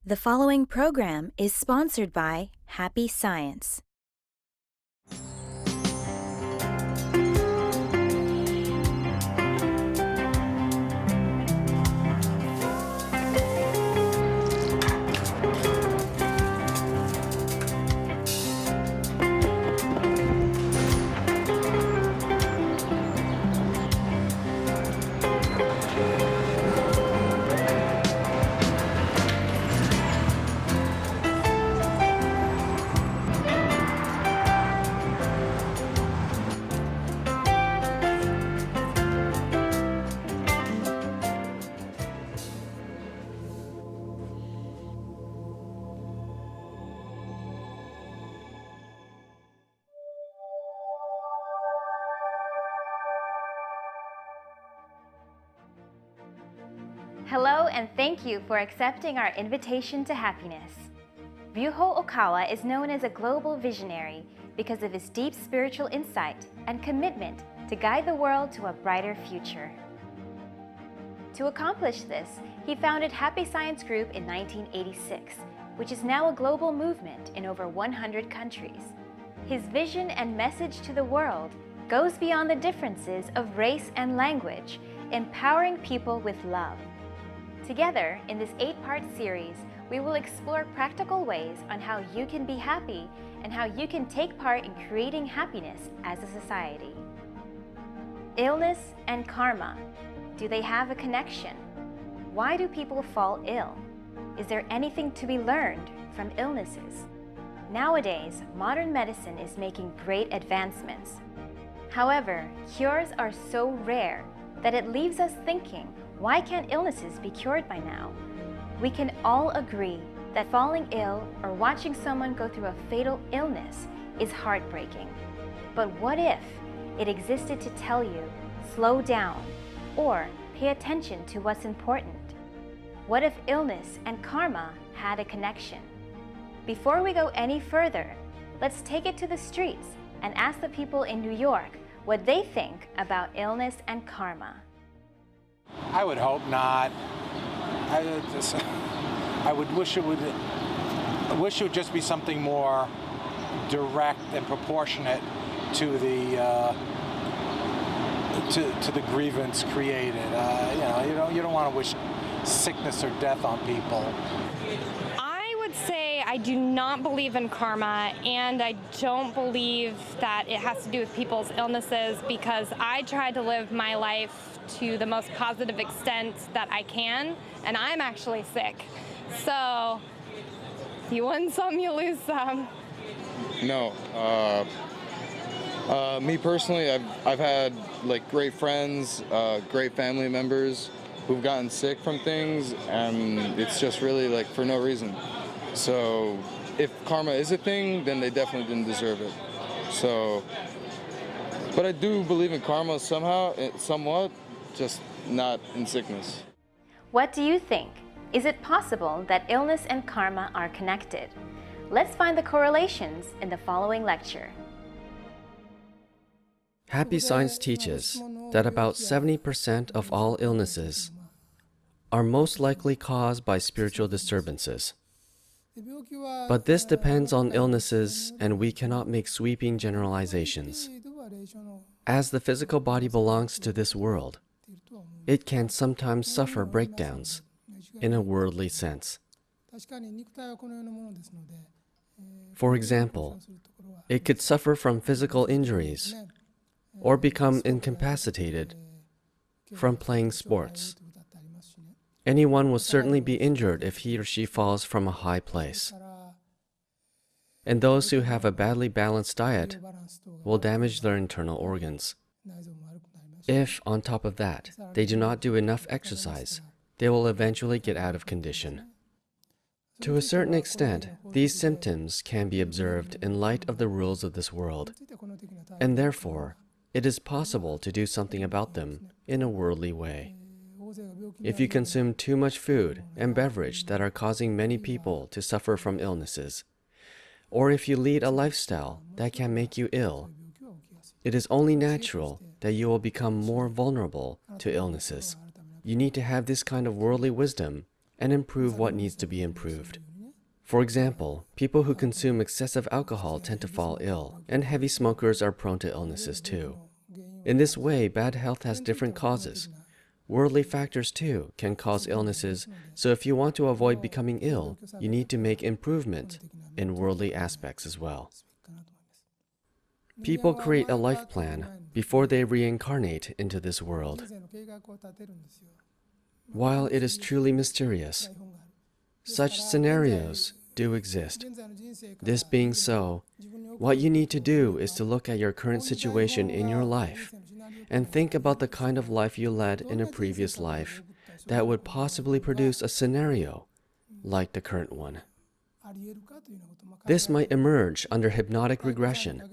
The following program is sponsored by Happy Science. Hello and thank you for accepting our invitation to happiness. Ryuho Okawa is known as a global visionary because of his deep spiritual insight and commitment to guide the world to a brighter future. To accomplish this, he founded Happy Science Group in 1986, which is now a global movement in over 100 countries. His vision and message to the world goes beyond the differences of race and language, empowering people with love. Together, in this 8-part series, we will explore practical ways on how you can be happy and how you can take part in creating happiness as a society. Illness and karma. Do they have a connection? Why do people fall ill? Is there anything to be learned from illnesses? Nowadays, modern medicine is making great advancements. However, cures are so rare that it leaves us thinking, why can't illnesses be cured by now? We can all agree that falling ill or watching someone go through a fatal illness is heartbreaking. But what if it existed to tell you, slow down, or pay attention to what's important? What if illness and karma had a connection? Before we go any further, let's take it to the streets and ask the people in New York what they think about illness and karma. I would hope not. I would wish it would. I wish it would just be something more direct and proportionate to the to the grievance created. You don't want to wish sickness or death on people. I would say I do not believe in karma, and I don't believe that it has to do with people's illnesses, because I try to live my life to the most positive extent that I can, and I'm actually sick. So you win some, you lose some. No. Me personally, I've had like great friends, great family members who've gotten sick from things, and it's just really like for no reason. So if karma is a thing, then they definitely didn't deserve it. So, but I do believe in karma somehow, somewhat, just not in sickness. What do you think? Is it possible that illness and karma are connected? Let's find the correlations in the following lecture. Happy Science teaches that about 70% of all illnesses are most likely caused by spiritual disturbances. But this depends on illnesses, and we cannot make sweeping generalizations. As the physical body belongs to this world, it can sometimes suffer breakdowns in a worldly sense. For example, it could suffer from physical injuries or become incapacitated from playing sports. Anyone will certainly be injured if he or she falls from a high place. And those who have a badly balanced diet will damage their internal organs. If, on top of that, they do not do enough exercise, they will eventually get out of condition. To a certain extent, these symptoms can be observed in light of the rules of this world, and therefore, it is possible to do something about them in a worldly way. If you consume too much food and beverage that are causing many people to suffer from illnesses, or if you lead a lifestyle that can make you ill, it is only natural that you will become more vulnerable to illnesses. You need to have this kind of worldly wisdom and improve what needs to be improved. For example, people who consume excessive alcohol tend to fall ill, and heavy smokers are prone to illnesses too. In this way, bad health has different causes. Worldly factors too can cause illnesses, so if you want to avoid becoming ill, you need to make improvement in worldly aspects as well. People create a life plan before they reincarnate into this world. While it is truly mysterious, such scenarios do exist. This being so, what you need to do is to look at your current situation in your life and think about the kind of life you led in a previous life that would possibly produce a scenario like the current one. This might emerge under hypnotic regression,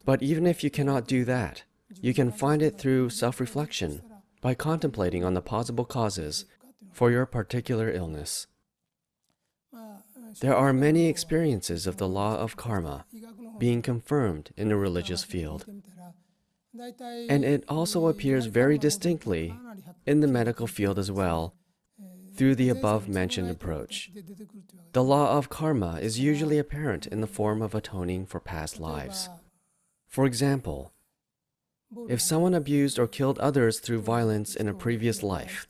but even if you cannot do that, you can find it through self-reflection by contemplating on the possible causes for your particular illness. There are many experiences of the law of karma being confirmed in the religious field, and it also appears very distinctly in the medical field as well through the above-mentioned approach. The law of karma is usually apparent in the form of atoning for past lives. For example, if someone abused or killed others through violence in a previous life,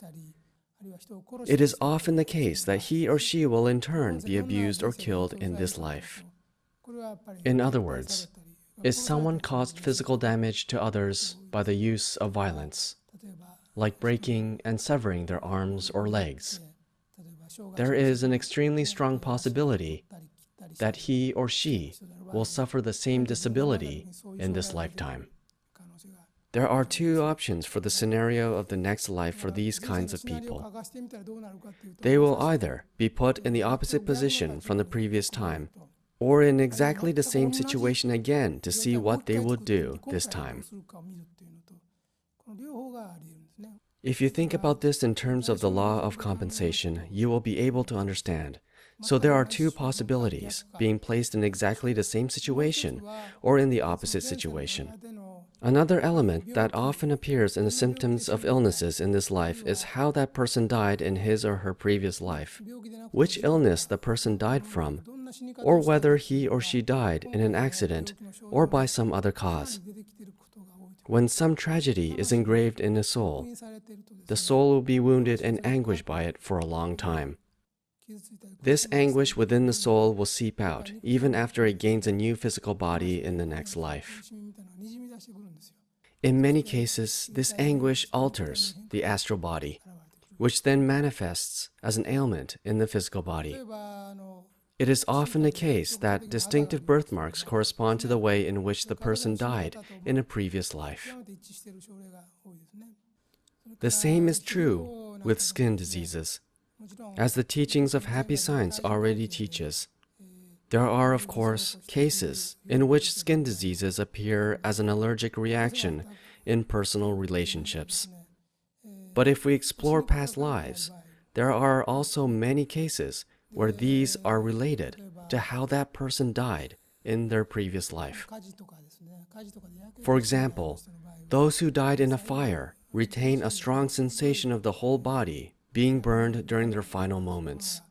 it is often the case that he or she will in turn be abused or killed in this life. In other words, if someone caused physical damage to others by the use of violence, like breaking and severing their arms or legs, there is an extremely strong possibility that he or she will suffer the same disability in this lifetime. There are two options for the scenario of the next life for these kinds of people. They will either be put in the opposite position from the previous time, or in exactly the same situation again to see what they will do this time. If you think about this in terms of the law of compensation, you will be able to understand. So there are two possibilities, being placed in exactly the same situation or in the opposite situation. Another element that often appears in the symptoms of illnesses in this life is how that person died in his or her previous life, which illness the person died from, or whether he or she died in an accident or by some other cause. When some tragedy is engraved in the soul will be wounded and anguished by it for a long time. This anguish within the soul will seep out even after it gains a new physical body in the next life. In many cases, this anguish alters the astral body, which then manifests as an ailment in the physical body. It is often the case that distinctive birthmarks correspond to the way in which the person died in a previous life. The same is true with skin diseases. As the teachings of happy science already teaches, there are, of course, cases in which skin diseases appear as an allergic reaction in personal relationships. But if we explore past lives, there are also many cases where these are related to how that person died in their previous life. For example, those who died in a fire retain a strong sensation of the whole body being burned during their final moments.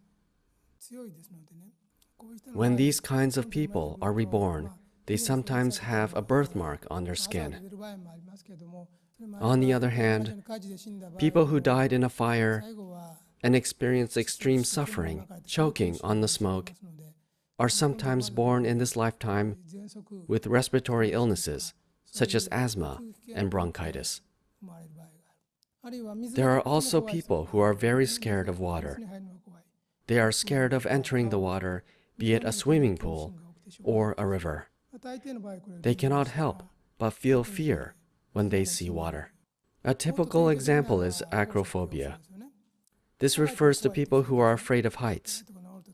When these kinds of people are reborn, they sometimes have a birthmark on their skin. On the other hand, people who died in a fire and experience extreme suffering, choking on the smoke, are sometimes born in this lifetime with respiratory illnesses, such as asthma and bronchitis. There are also people who are very scared of water. They are scared of entering the water, be it a swimming pool or a river. They cannot help but feel fear when they see water. A typical example is acrophobia. This refers to people who are afraid of heights.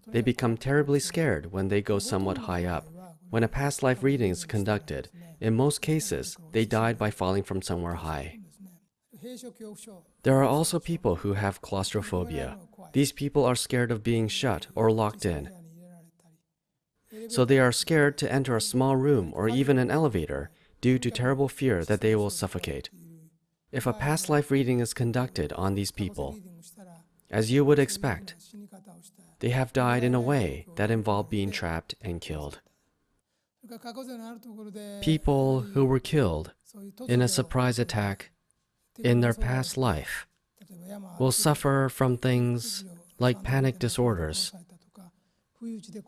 They become terribly scared when they go somewhat high up. When a past life reading is conducted, in most cases, they died by falling from somewhere high. There are also people who have claustrophobia. These people are scared of being shut or locked in. So they are scared to enter a small room or even an elevator due to terrible fear that they will suffocate. If a past life reading is conducted on these people, As you would expect, they have died in a way that involved being trapped and killed. People who were killed in a surprise attack in their past life will suffer from things like panic disorders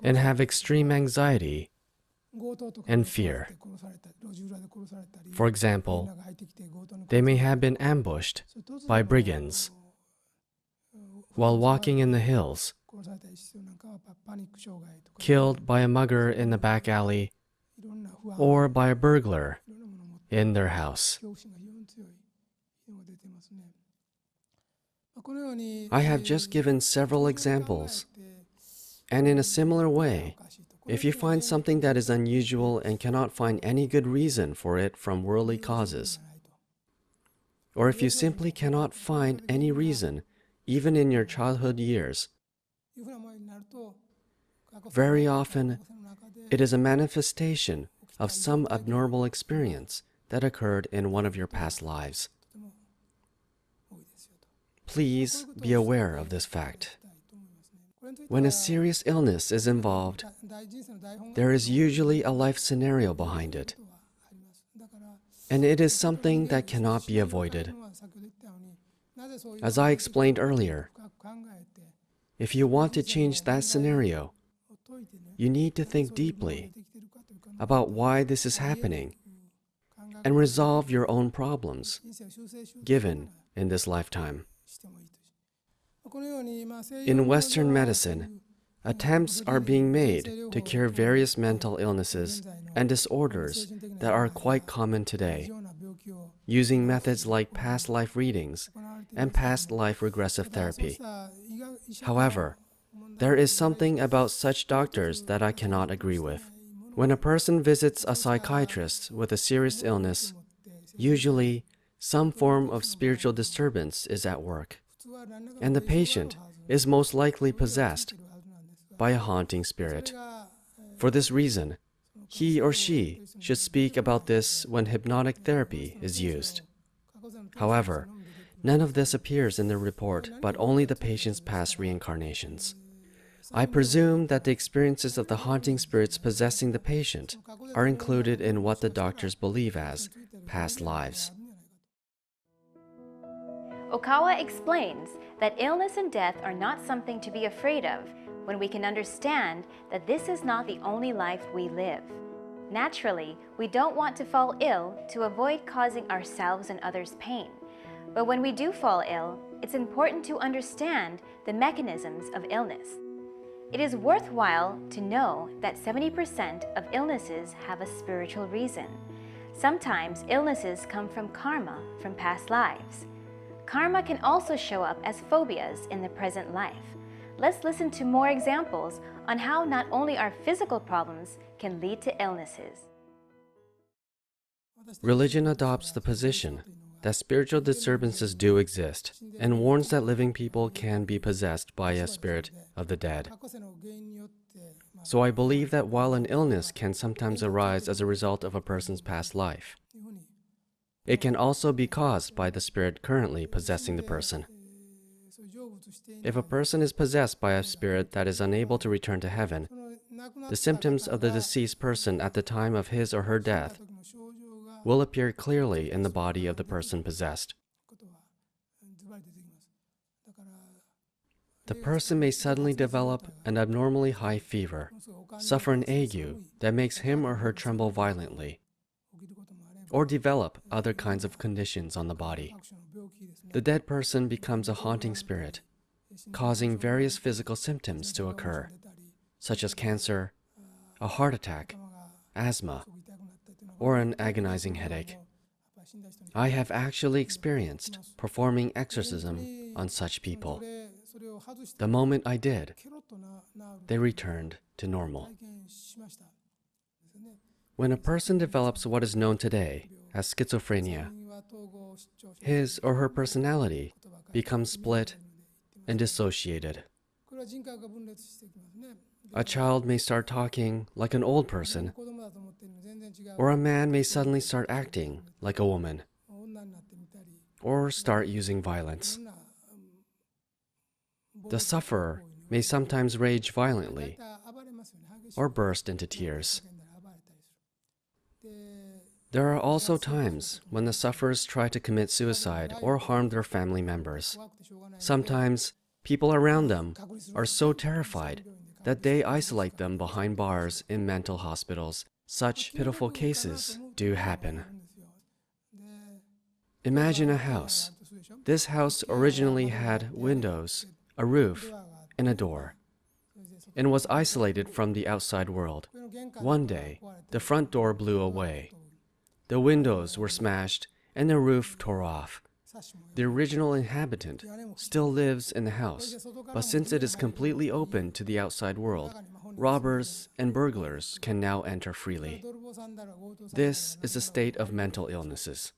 and have extreme anxiety and fear. For example, they may have been ambushed by brigands while walking in the hills, killed by a mugger in the back alley, or by a burglar in their house. I have just given several examples, and in a similar way, if you find something that is unusual and cannot find any good reason for it from worldly causes, or if you simply cannot find any reason even in your childhood years, very often it is a manifestation of some abnormal experience that occurred in one of your past lives. Please be aware of this fact. When a serious illness is involved, there is usually a life scenario behind it, and it is something that cannot be avoided. As I explained earlier, if you want to change that scenario, you need to think deeply about why this is happening and resolve your own problems given in this lifetime. In Western medicine, attempts are being made to cure various mental illnesses and disorders that are quite common today, using methods like past life readings and past life regressive therapy. However, there is something about such doctors that I cannot agree with. When a person visits a psychiatrist with a serious illness, usually some form of spiritual disturbance is at work, and the patient is most likely possessed by a haunting spirit. For this reason, he or she should speak about this when hypnotic therapy is used. However, none of this appears in the report, but only the patient's past reincarnations. I presume that the experiences of the haunting spirits possessing the patient are included in what the doctors believe as past lives. Okawa explains that illness and death are not something to be afraid of when we can understand that this is not the only life we live. Naturally, we don't want to fall ill to avoid causing ourselves and others pain. But when we do fall ill, it's important to understand the mechanisms of illness. It is worthwhile to know that 70% of illnesses have a spiritual reason. Sometimes illnesses come from karma from past lives. Karma can also show up as phobias in the present life. Let's listen to more examples on how not only our physical problems can lead to illnesses. Religion adopts the position that spiritual disturbances do exist and warns that living people can be possessed by a spirit of the dead. So I believe that while an illness can sometimes arise as a result of a person's past life, it can also be caused by the spirit currently possessing the person. If a person is possessed by a spirit that is unable to return to heaven, the symptoms of the deceased person at the time of his or her death will appear clearly in the body of the person possessed. The person may suddenly develop an abnormally high fever, suffer an ague that makes him or her tremble violently, or develop other kinds of conditions on the body. The dead person becomes a haunting spirit, causing various physical symptoms to occur, such as cancer, a heart attack, asthma, or an agonizing headache. I have actually experienced performing exorcism on such people. The moment I did, they returned to normal. When a person develops what is known today as schizophrenia, his or her personality becomes split and dissociated. A child may start talking like an old person, or a man may suddenly start acting like a woman, or start using violence. The sufferer may sometimes rage violently or burst into tears. There are also times when the sufferers try to commit suicide or harm their family members. Sometimes people around them are so terrified that they isolate them behind bars in mental hospitals. Such pitiful cases do happen. Imagine a house. This house originally had windows, a roof, and a door, and was isolated from the outside world. One day, the front door blew away. The windows were smashed and the roof tore off. The original inhabitant still lives in the house, but since it is completely open to the outside world, robbers and burglars can now enter freely. This is a state of mental illnesses.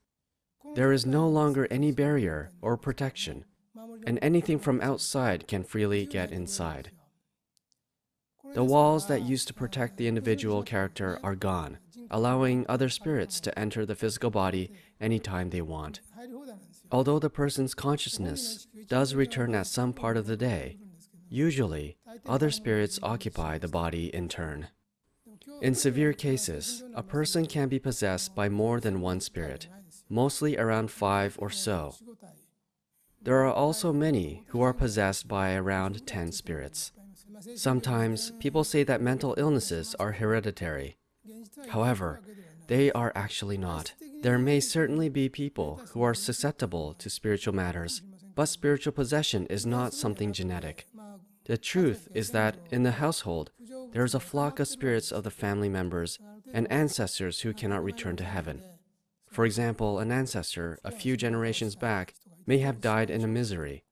There is no longer any barrier or protection, and anything from outside can freely get inside. The walls that used to protect the individual character are gone, allowing other spirits to enter the physical body anytime they want. Although the person's consciousness does return at some part of the day, usually other spirits occupy the body in turn. In severe cases, a person can be possessed by more than one spirit, mostly around 5 or so. There are also many who are possessed by around 10 spirits. Sometimes people say that mental illnesses are hereditary. However, they are actually not. There may certainly be people who are susceptible to spiritual matters, but spiritual possession is not something genetic. The truth is that in the household, there is a flock of spirits of the family members and ancestors who cannot return to heaven. For example, an ancestor a few generations back may have died in a misery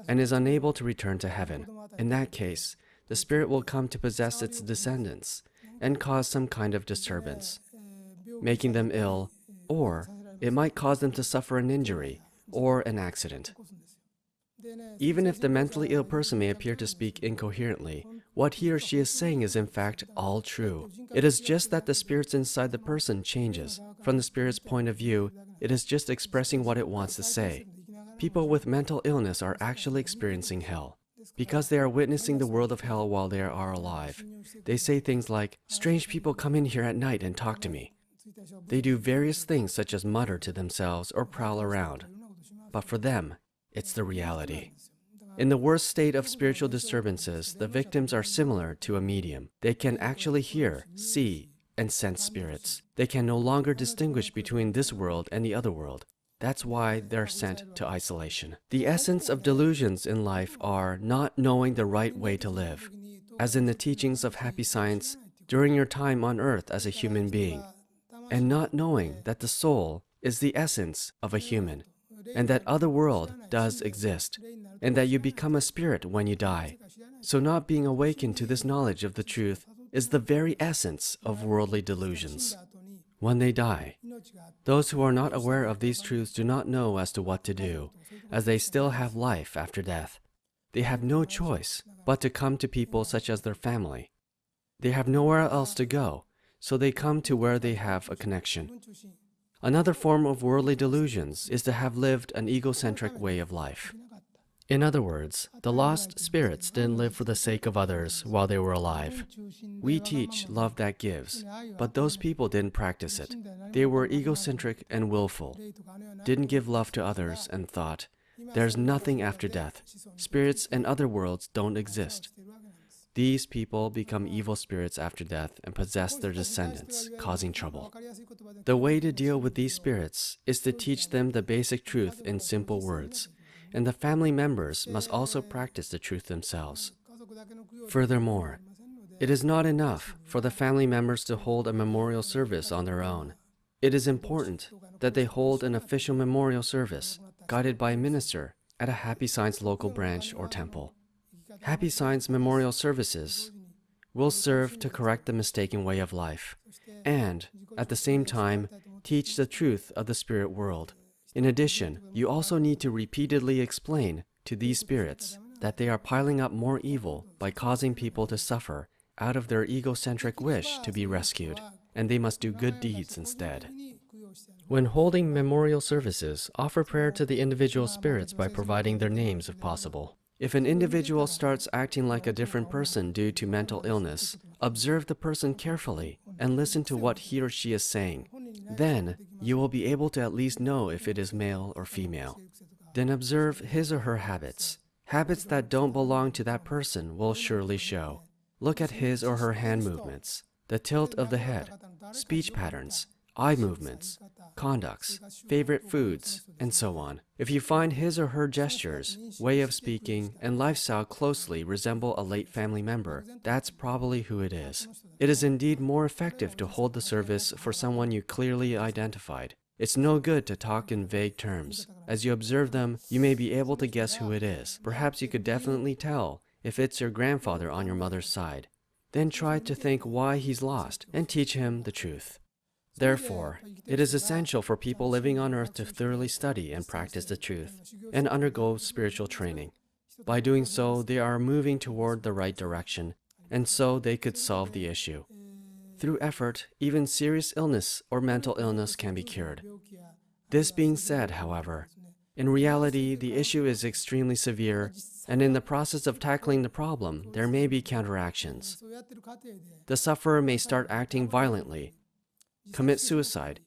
and is unable to return to heaven. In that case, the spirit will come to possess its descendants and cause some kind of disturbance, making them ill, or it might cause them to suffer an injury or an accident. Even if the mentally ill person may appear to speak incoherently, what he or she is saying is in fact all true. It is just that the spirits inside the person changes. From the spirit's point of view, it is just expressing what it wants to say. People with mental illness are actually experiencing hell, because they are witnessing the world of hell while they are alive. They say things like, "Strange people come in here at night and talk to me." They do various things such as mutter to themselves or prowl around. But for them, it's the reality. In the worst state of spiritual disturbances, the victims are similar to a medium. They can actually hear, see, and sense spirits. They can no longer distinguish between this world and the other world. That's why they're sent to isolation. The essence of delusions in life are not knowing the right way to live, as in the teachings of happy science during your time on earth as a human being, and not knowing that the soul is the essence of a human, and that other world does exist, and that you become a spirit when you die. So not being awakened to this knowledge of the truth is the very essence of worldly delusions. When they die, those who are not aware of these truths do not know as to what to do, as they still have life after death. They have no choice but to come to people such as their family. They have nowhere else to go, so they come to where they have a connection. Another form of worldly delusions is to have lived an egocentric way of life. In other words, the lost spirits didn't live for the sake of others while they were alive. We teach love that gives, but those people didn't practice it. They were egocentric and willful, didn't give love to others, and thought, there's nothing after death. Spirits and other worlds don't exist. These people become evil spirits after death and possess their descendants, causing trouble. The way to deal with these spirits is to teach them the basic truth in simple words, and the family members must also practice the truth themselves. Furthermore, it is not enough for the family members to hold a memorial service on their own. It is important that they hold an official memorial service, guided by a minister, at a Happy Science local branch or temple. Happy Science memorial services will serve to correct the mistaken way of life, and, at the same time, teach the truth of the spirit world. In addition, you also need to repeatedly explain to these spirits that they are piling up more evil by causing people to suffer out of their egocentric wish to be rescued, and they must do good deeds instead. When holding memorial services, offer prayer to the individual spirits by providing their names if possible. If an individual starts acting like a different person due to mental illness, observe the person carefully and listen to what he or she is saying. Then, you will be able to at least know if it is male or female. Then observe his or her habits. Habits that don't belong to that person will surely show. Look at his or her hand movements, the tilt of the head, speech patterns, eye movements, conducts, favorite foods, and so on. If you find his or her gestures, way of speaking, and lifestyle closely resemble a late family member, that's probably who it is. It is indeed more effective to hold the service for someone you clearly identified. It's no good to talk in vague terms. As you observe them, you may be able to guess who it is. Perhaps you could definitely tell if it's your grandfather on your mother's side. Then try to think why he's lost and teach him the truth. Therefore, it is essential for people living on earth to thoroughly study and practice the truth and undergo spiritual training. By doing so, they are moving toward the right direction, and so they could solve the issue. Through effort, even serious illness or mental illness can be cured. This being said, however, in reality, the issue is extremely severe, and in the process of tackling the problem, there may be counteractions. The sufferer may start acting violently, commit suicide,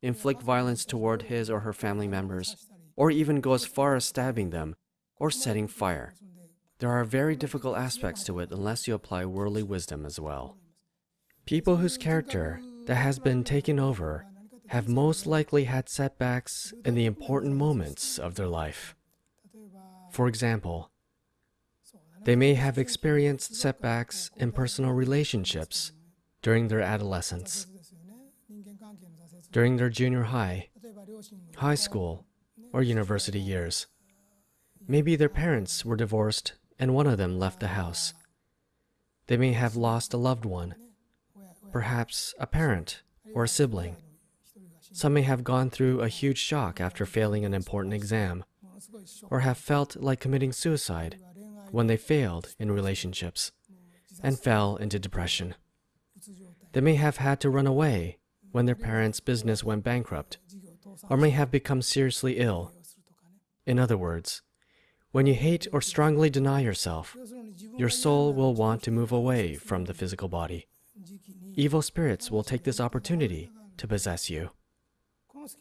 inflict violence toward his or her family members, or even go as far as stabbing them or setting fire. There are very difficult aspects to it unless you apply worldly wisdom as well. People whose character that has been taken over have most likely had setbacks in the important moments of their life. For example, they may have experienced setbacks in personal relationships during their adolescence, during their junior high, high school, or university years. Maybe their parents were divorced and one of them left the house. They may have lost a loved one, perhaps a parent or a sibling. Some may have gone through a huge shock after failing an important exam, or have felt like committing suicide when they failed in relationships and fell into depression. They may have had to run away when their parents' business went bankrupt, or may have become seriously ill. In other words, when you hate or strongly deny yourself, your soul will want to move away from the physical body. Evil spirits will take this opportunity to possess you.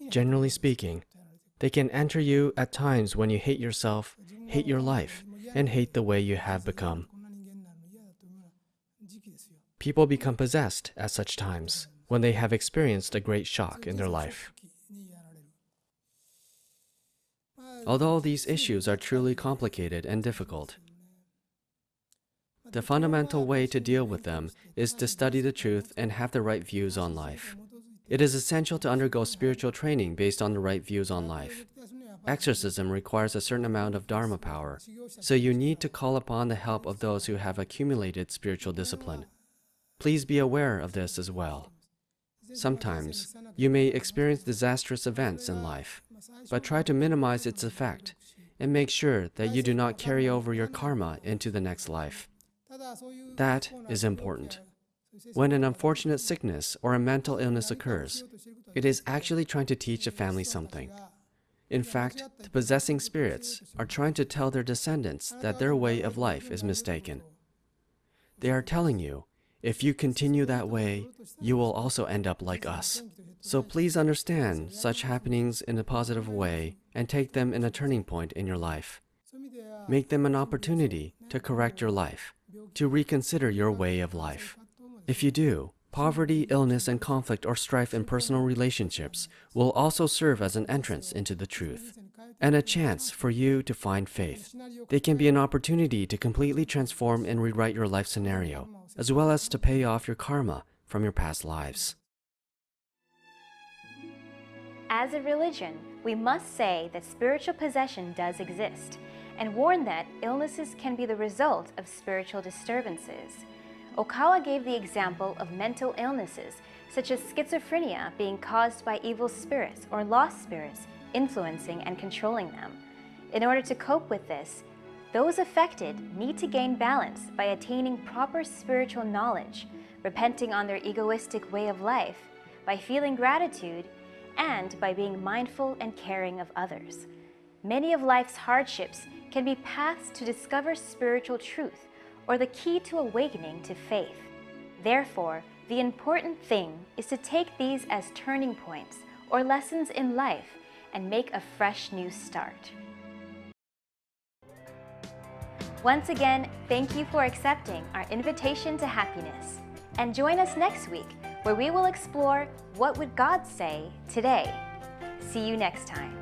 Generally speaking, they can enter you at times when you hate yourself, hate your life, and hate the way you have become. People become possessed at such times when they have experienced a great shock in their life. Although these issues are truly complicated and difficult, the fundamental way to deal with them is to study the truth and have the right views on life. It is essential to undergo spiritual training based on the right views on life. Exorcism requires a certain amount of Dharma power, so you need to call upon the help of those who have accumulated spiritual discipline. Please be aware of this as well. Sometimes, you may experience disastrous events in life, but try to minimize its effect and make sure that you do not carry over your karma into the next life. That is important. When an unfortunate sickness or a mental illness occurs, it is actually trying to teach a family something. In fact, the possessing spirits are trying to tell their descendants that their way of life is mistaken. They are telling you, if you continue that way, you will also end up like us. So please understand such happenings in a positive way and take them in a turning point in your life. Make them an opportunity to correct your life, to reconsider your way of life. If you do, poverty, illness, and conflict or strife in personal relationships will also serve as an entrance into the truth and a chance for you to find faith. They can be an opportunity to completely transform and rewrite your life scenario, as well as to pay off your karma from your past lives. As a religion, we must say that spiritual possession does exist, and warn that illnesses can be the result of spiritual disturbances. Okawa gave the example of mental illnesses, such as schizophrenia being caused by evil spirits or lost spirits influencing and controlling them. In order to cope with this, those affected need to gain balance by attaining proper spiritual knowledge, repenting on their egoistic way of life, by feeling gratitude, and by being mindful and caring of others. Many of life's hardships can be paths to discover spiritual truth or the key to awakening to faith. Therefore, the important thing is to take these as turning points or lessons in life and make a fresh new start. Once again, thank you for accepting our invitation to happiness. And join us next week where we will explore what would God say today. See you next time.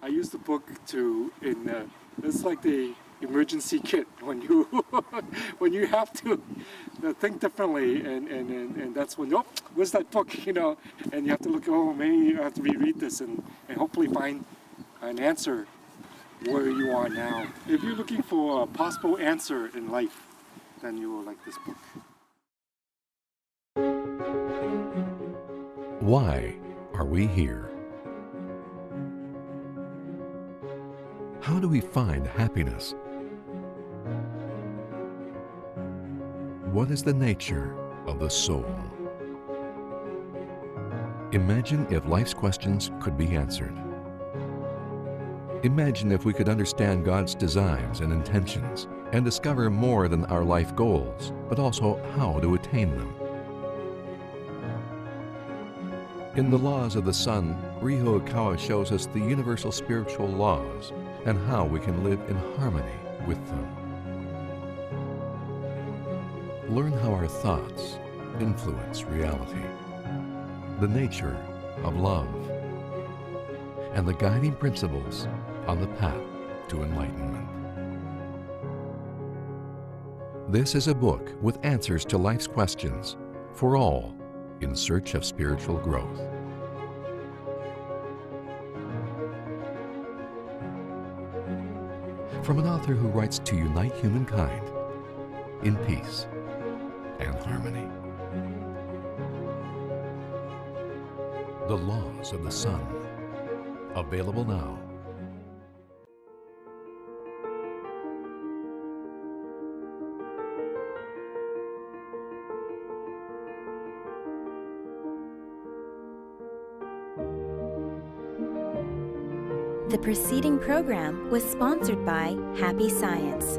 I use the book it's like the emergency kit when you when you have to think differently, and that's when, oh, where's that book, and you have to look, oh, maybe I have to reread this and hopefully find an answer where you are now. If you're looking for a possible answer in life, then you will like this book. Why are we here? How do we find happiness? What is the nature of the soul? Imagine if life's questions could be answered. Imagine if we could understand God's designs and intentions and discover more than our life goals, but also how to attain them. In the laws of the Sun, Ryuho Ikawa shows us the universal spiritual laws and how we can live in harmony with them. Learn how our thoughts influence reality, the nature of love, and the guiding principles on the path to enlightenment. This is a book with answers to life's questions for all in search of spiritual growth. From an author who writes to unite humankind in peace and harmony. The Laws of the Sun. Available now. The preceding program was sponsored by Happy Science.